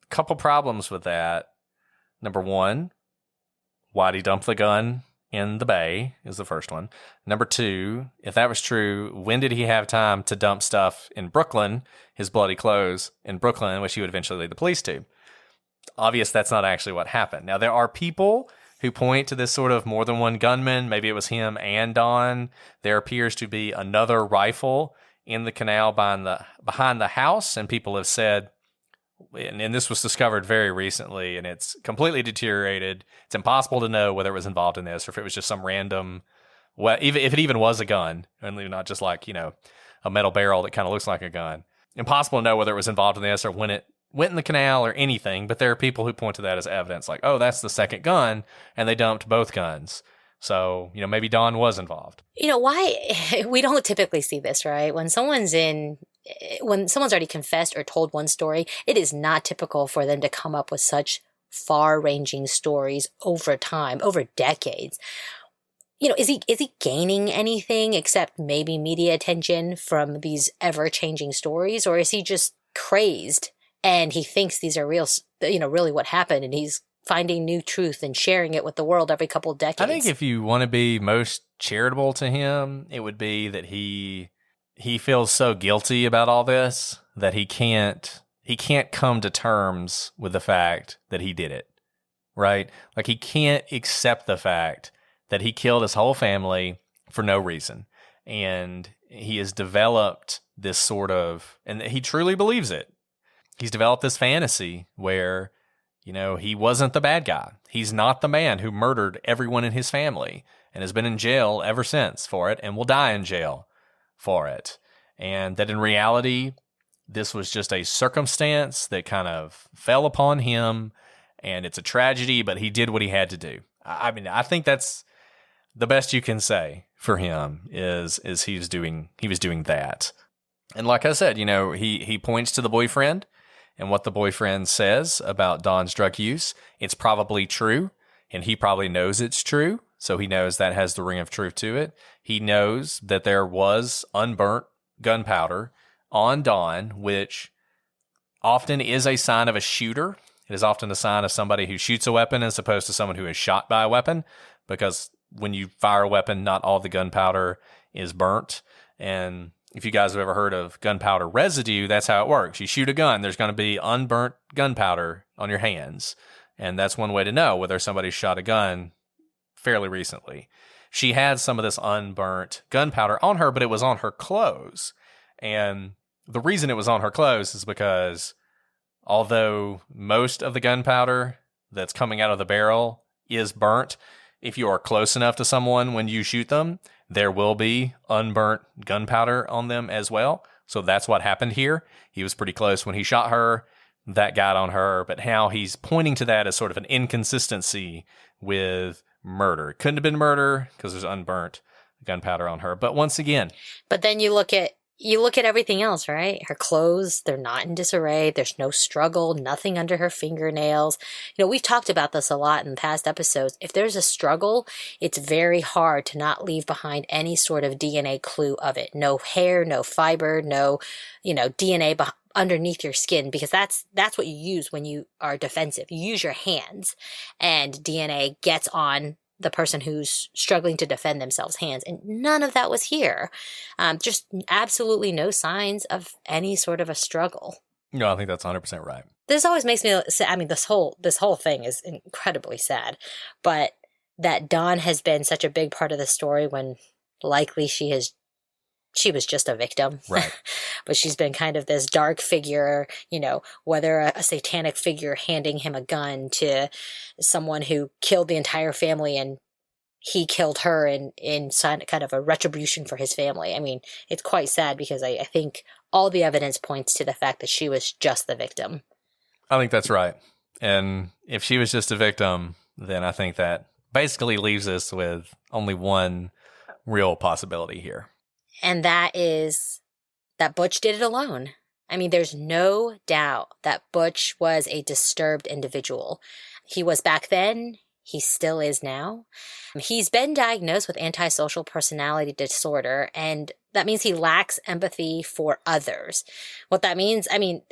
A couple problems with that. Number one, why'd he dump the gun in the bay is the first one. Number two, if that was true, when did he have time to dump stuff in Brooklyn, his bloody clothes in Brooklyn, which he would eventually lead the police to? Obvious that's not actually what happened. Now, there are people who point to this sort of more than one gunman. Maybe it was him and Don. There appears to be another rifle in the canal behind the house, and people have said, and this was discovered very recently, and it's completely deteriorated. It's impossible to know whether it was involved in this or if it was just some random, even if it even was a gun, and not just like, a metal barrel that kind of looks like a gun. Impossible to know whether it was involved in this or when it went in the canal or anything, but there are people who point to that as evidence, like, oh, that's the second gun, and they dumped both guns. So, maybe Don was involved. Why we don't typically see this, right? When someone's already confessed or told one story, it is not typical for them to come up with such far-ranging stories over time, over decades. Is he gaining anything except maybe media attention from these ever-changing stories, or is he just crazed and he thinks these are real, really what happened, and he's finding new truth and sharing it with the world every couple of decades? I think if you want to be most charitable to him, it would be that he feels so guilty about all this that he can't come to terms with the fact that he did it, right? Like, he can't accept the fact that he killed his whole family for no reason. And he has developed this sort of, and he truly believes it. He's developed this fantasy where, he wasn't the bad guy. He's not the man who murdered everyone in his family and has been in jail ever since for it and will die in jail for it. And that in reality, this was just a circumstance that kind of fell upon him, and it's a tragedy, but he did what he had to do. I think that's the best you can say for him is he was doing that. And like I said, he points to the boyfriend and what the boyfriend says about Don's drug use. It's probably true, and he probably knows it's true. So he knows that has the ring of truth to it. He knows that there was unburnt gunpowder on Don, which often is a sign of a shooter. It is often a sign of somebody who shoots a weapon as opposed to someone who is shot by a weapon, because when you fire a weapon, not all the gunpowder is burnt. And if you guys have ever heard of gunpowder residue, that's how it works. You shoot a gun, there's going to be unburnt gunpowder on your hands. And that's one way to know whether somebody shot a gun fairly recently. She had some of this unburnt gunpowder on her, but it was on her clothes. And the reason it was on her clothes is because although most of the gunpowder that's coming out of the barrel is burnt, if you are close enough to someone when you shoot them, there will be unburnt gunpowder on them as well. So that's what happened here. He was pretty close when he shot her. That got on her. But how he's pointing to that as sort of an inconsistency with murder. It couldn't have been murder because there's unburnt gunpowder on her. But once again. But then you look at everything else, right? Her clothes, they're not in disarray. There's no struggle, nothing under her fingernails. We've talked about this a lot in past episodes. If there's a struggle, it's very hard to not leave behind any sort of DNA clue of it. No hair, no fiber, no, DNA underneath your skin, because that's what you use when you are defensive. You use your hands, and DNA gets on the person who's struggling to defend themselves' hands. And none of that was here. Just absolutely no signs of any sort of a struggle. No, I think that's 100% right. This always makes me, this whole thing is incredibly sad, but that Dawn has been such a big part of the story when likely she was just a victim. Right. But she's been kind of this dark figure, whether a satanic figure handing him a gun to someone who killed the entire family and he killed her in kind of a retribution for his family. I mean, it's quite sad because I think all the evidence points to the fact that she was just the victim. I think that's right. And if she was just a victim, then I think that basically leaves us with only one real possibility here. And that is that Butch did it alone. I mean, there's no doubt that Butch was a disturbed individual. He was back then. He still is now. He's been diagnosed with antisocial personality disorder, and that means he lacks empathy for others. What that means, I mean,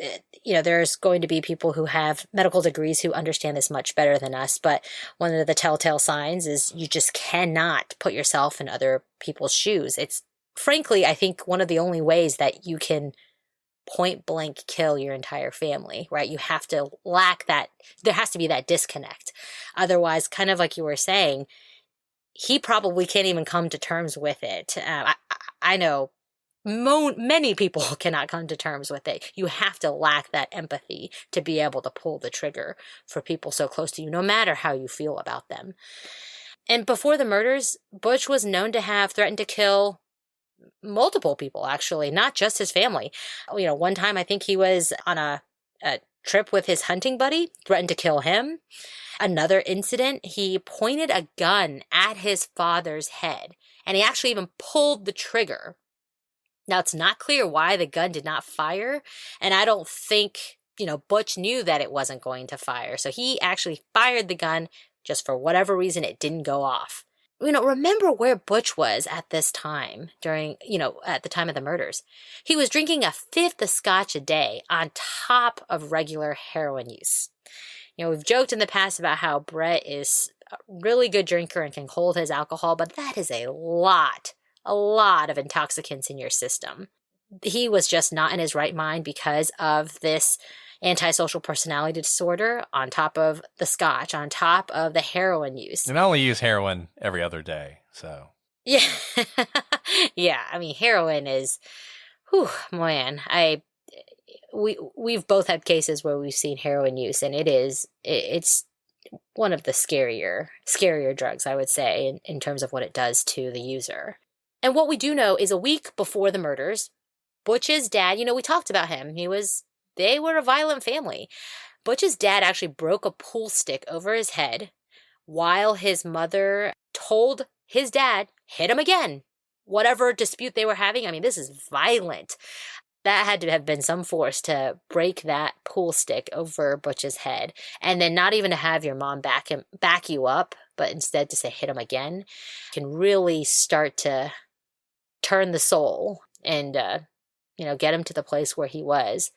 there's going to be people who have medical degrees who understand this much better than us, but one of the telltale signs is you just cannot put yourself in other people's shoes. It's frankly, I think, one of the only ways that you can point blank kill your entire family, right? You have to lack that. There has to be that disconnect. Otherwise, kind of like you were saying, he probably can't even come to terms with it. I know many people cannot come to terms with it. You have to lack that empathy to be able to pull the trigger for people so close to you, no matter how you feel about them. And before the murders, Butch was known to have threatened to kill multiple people, actually, not just his family. One time I think he was on a trip with his hunting buddy, threatened to kill him. Another incident, he pointed a gun at his father's head, and he actually even pulled the trigger. Now, it's not clear why the gun did not fire, and I don't think, Butch knew that it wasn't going to fire. So he actually fired the gun, just for whatever reason, it didn't go off. Remember where Butch was at this time at the time of the murders. He was drinking a fifth of scotch a day on top of regular heroin use. We've joked in the past about how Brett is a really good drinker and can hold his alcohol, but that is a lot of intoxicants in your system. He was just not in his right mind because of this antisocial personality disorder, on top of the scotch, on top of the heroin use. And I only use heroin every other day, so. Yeah. Yeah, I mean, heroin is, man, we've both had cases where we've seen heroin use, and it's one of the scarier drugs, I would say, in terms of what it does to the user. And what we do know is a week before the murders, Butch's dad, we talked about him. They were a violent family. Butch's dad actually broke a pool stick over his head while his mother told his dad, hit him again. Whatever dispute they were having, I mean, this is violent. That had to have been some force to break that pool stick over Butch's head. And then not even to have your mom back you up, but instead to say, hit him again, can really start to turn the soul and, get him to the place where he was.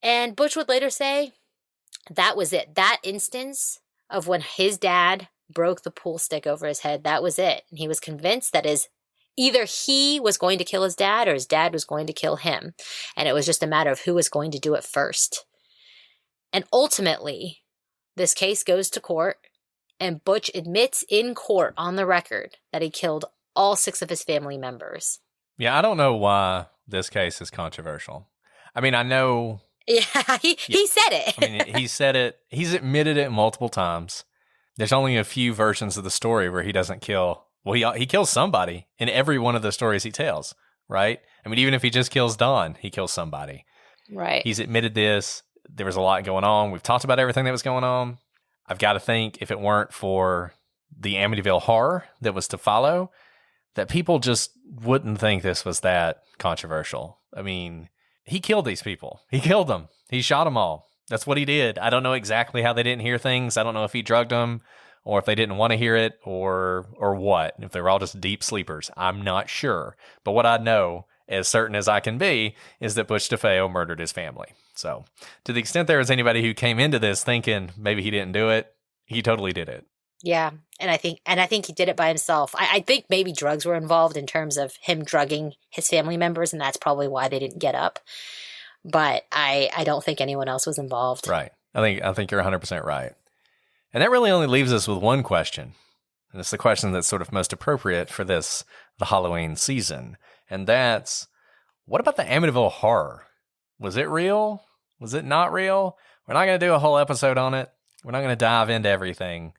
And Butch would later say that was it. That instance of when his dad broke the pool stick over his head, that was it. And he was convinced that either he was going to kill his dad or his dad was going to kill him. And it was just a matter of who was going to do it first. And ultimately, this case goes to court, and Butch admits in court on the record that he killed all 6 of his family members. Yeah, I don't know why this case is controversial. I mean, I know... Yeah, he said it. I mean, he said it. He's admitted it multiple times. There's only a few versions of the story where he doesn't kill. Well, he kills somebody in every one of the stories he tells, right? I mean, even if he just kills Don, he kills somebody. Right. He's admitted this. There was a lot going on. We've talked about everything that was going on. I've got to think if it weren't for the Amityville horror that was to follow, that people just wouldn't think this was that controversial. I mean... He killed these people. He killed them. He shot them all. That's what he did. I don't know exactly how they didn't hear things. I don't know if he drugged them or if they didn't want to hear it or what. If they were all just deep sleepers. I'm not sure. But what I know, as certain as I can be, is that Butch DeFeo murdered his family. So to the extent there was anybody who came into this thinking maybe he didn't do it, he totally did it. Yeah, and I think he did it by himself. I think maybe drugs were involved in terms of him drugging his family members, and that's probably why they didn't get up. But I don't think anyone else was involved. Right. I think you're 100% right. And that really only leaves us with one question. And it's the question that's sort of most appropriate for the Halloween season. And that's, what about the Amityville horror? Was it real? Was it not real? We're not going to do a whole episode on it. We're not going to dive into everything.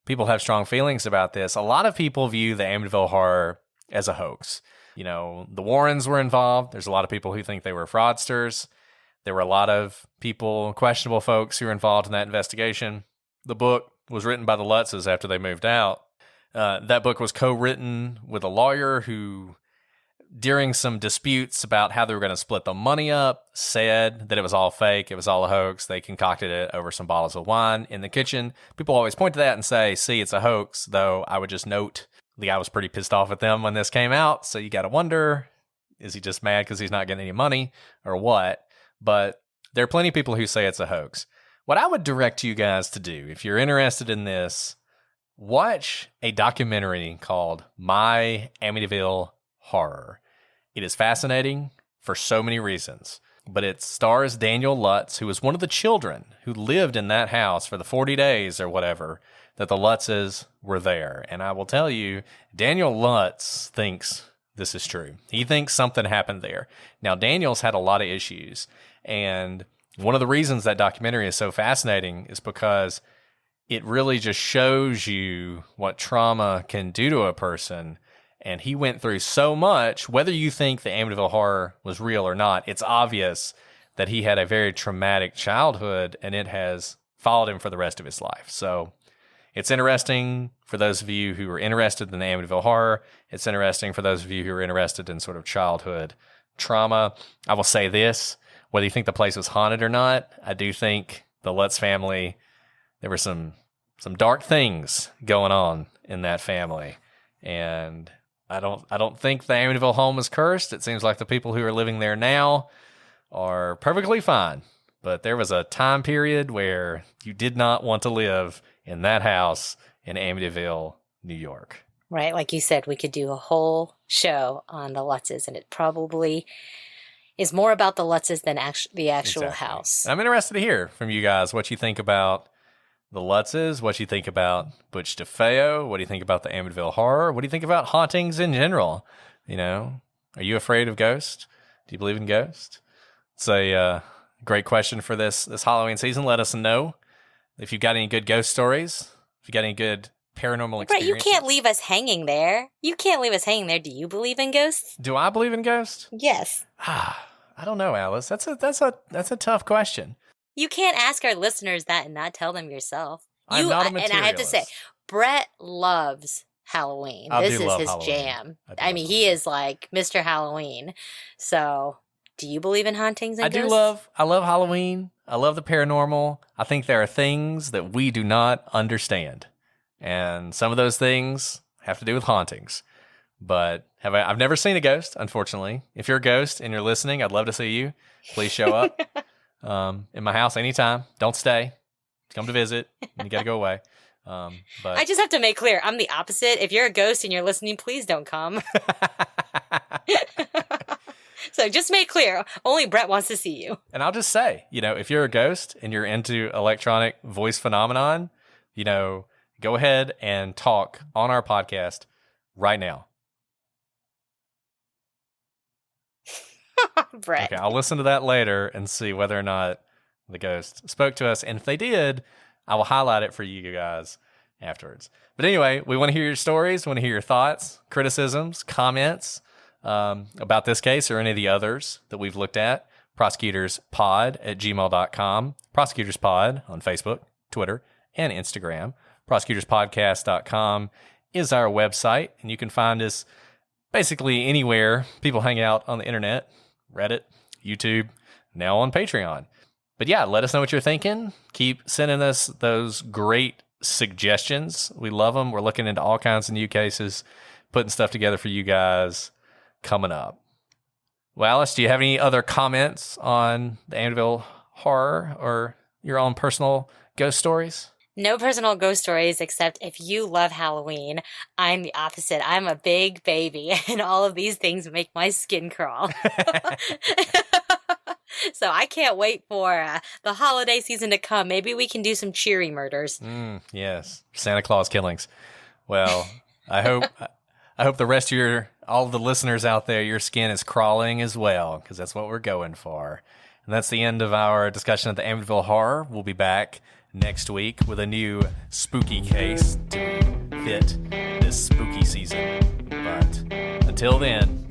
People have strong feelings about this. A lot of people view the Amityville horror as a hoax. The Warrens were involved. There's a lot of people who think they were fraudsters. There were a lot of people, questionable folks, who were involved in that investigation. The book was written by the Lutzes after they moved out. That book was co-written with a lawyer who, during some disputes about how they were going to split the money up, said that it was all fake, it was all a hoax. They concocted it over some bottles of wine in the kitchen. People always point to that and say, see, it's a hoax, though I would just note the guy was pretty pissed off at them when this came out, so you got to wonder, is he just mad because he's not getting any money or what? But there are plenty of people who say it's a hoax. What I would direct you guys to do, if you're interested in this, watch a documentary called My Amityville Horror. It is fascinating for so many reasons, but it stars Daniel Lutz, who was one of the children who lived in that house for the 40 days or whatever that the Lutzes were there. And I will tell you, Daniel Lutz thinks this is true. He thinks something happened there. Now, Daniel's had a lot of issues, and one of the reasons that documentary is so fascinating is because it really just shows you what trauma can do to a person. And he went through so much, whether you think the Amityville Horror was real or not, it's obvious that he had a very traumatic childhood, and it has followed him for the rest of his life. So it's interesting for those of you who are interested in the Amityville Horror. It's interesting for those of you who are interested in sort of childhood trauma. I will say this, whether you think the place was haunted or not, I do think the Lutz family, there were some dark things going on in that family. And I don't think the Amityville home is cursed. It seems like the people who are living there now are perfectly fine. But there was a time period where you did not want to live in that house in Amityville, New York. Right. Like you said, we could do a whole show on the Lutzes, and it probably is more about the Lutzes than the actual house. I'm interested to hear from you guys what you think about the Lutzes, what you think about Butch DeFeo, what do you think about the Amityville Horror, what do you think about hauntings in general? You know, are you afraid of ghosts? Do you believe in ghosts? It's a great question for this Halloween season. Let us know if you've got any good ghost stories, if you've got any good paranormal experiences. Right, you can't leave us hanging there. You can't leave us hanging there. Do you believe in ghosts? Do I believe in ghosts? Yes. I don't know, Alice. That's a tough question. You can't ask our listeners that and not tell them yourself. I'm not a materialist. And I have to say, Brett loves Halloween. This is his jam. I mean, he is like Mr. Halloween. So, do you believe in hauntings and ghosts? I love Halloween. I love the paranormal. I think there are things that we do not understand. And some of those things have to do with hauntings. But I've never seen a ghost, unfortunately. If you're a ghost and you're listening, I'd love to see you. Please show up in my house anytime. Don't stay. Come to visit. You got to go away. But I just have to make clear, I'm the opposite. If you're a ghost and you're listening, please don't come. So just make clear, only Brett wants to see you. And I'll just say, if you're a ghost and you're into electronic voice phenomenon, go ahead and talk on our podcast right now. Brett. Okay, I'll listen to that later and see whether or not the ghost spoke to us. And if they did, I will highlight it for you guys afterwards. But anyway, we want to hear your stories. We want to hear your thoughts, criticisms, comments about this case or any of the others that we've looked at. prosecutorspod@gmail.com. Prosecutorspod on Facebook, Twitter, and Instagram. Prosecutorspodcast.com is our website, and you can find us basically anywhere people hang out on the internet. Reddit, YouTube, now on Patreon. But yeah, let us know what you're thinking. Keep sending us those great suggestions. We love them. We're looking into all kinds of new cases, putting stuff together for you guys coming up. Well, Alice, do you have any other comments on the Amityville Horror or your own personal ghost stories? No personal ghost stories, except if you love Halloween, I'm the opposite. I'm a big baby, and all of these things make my skin crawl. So I can't wait for the holiday season to come. Maybe we can do some cheery murders. Yes, Santa Claus killings. Well, I hope the rest of all the listeners out there, your skin is crawling as well, because that's what we're going for. And that's the end of our discussion of the Amityville Horror. We'll be back next week with a new spooky case to fit this spooky season. But until then,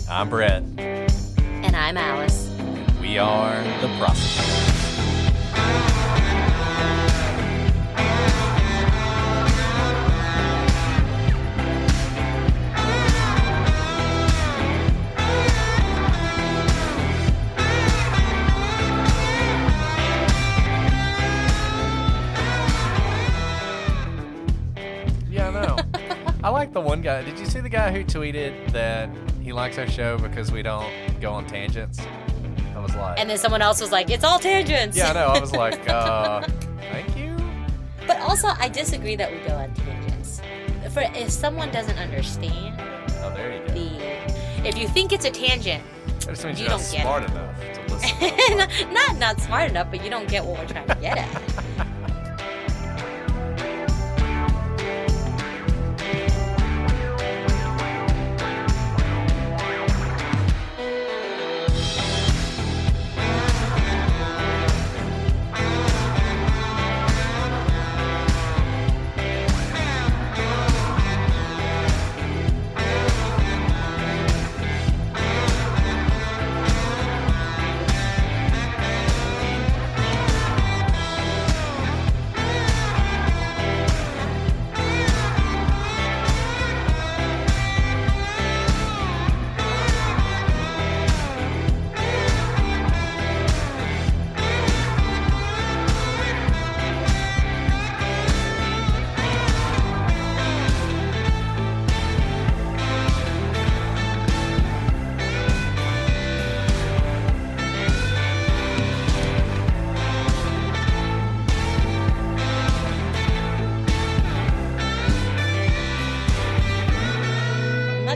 I'm Brett. And I'm Alice. We are the Prosecutors. the one guy. Did you see the guy who tweeted that he likes our show because we don't go on tangents? I was like... And then someone else was like, it's all tangents. Yeah, I know. I was like, thank you. But also, I disagree that we go on tangents. If someone doesn't understand... Oh, there you go. If you think it's a tangent, that just means you you're not don't get smart it. enough to listen. not smart enough, but you don't get what we're trying to get at.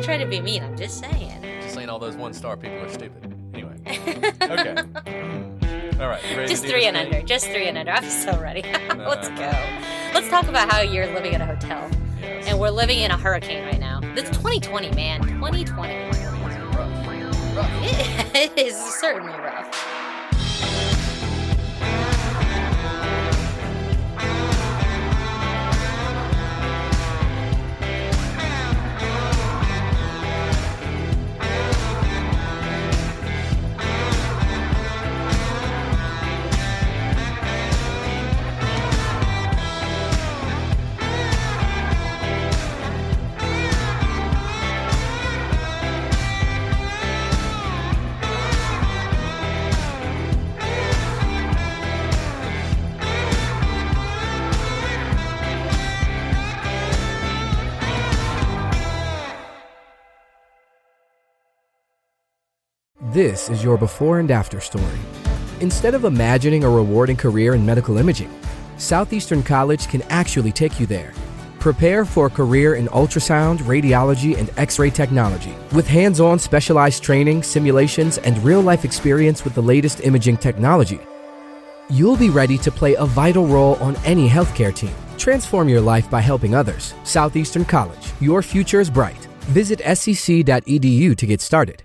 Trying to be mean, I'm just saying. Just saying all those 1-star people are stupid. Anyway. Okay. All right. You ready Just to do 3 this and thing? under. Just 3 and under. I'm so ready. Let's go. Let's talk about how you're living in a hotel. Yes. And we're living in a hurricane right now. It's 2020, man. 2020. Rough. It is certainly rough. This is your before and after story. Instead of imagining a rewarding career in medical imaging, Southeastern College can actually take you there. Prepare for a career in ultrasound, radiology, and X-ray technology. With hands-on specialized training, simulations, and real-life experience with the latest imaging technology, you'll be ready to play a vital role on any healthcare team. Transform your life by helping others. Southeastern College. Your future is bright. Visit scc.edu to get started.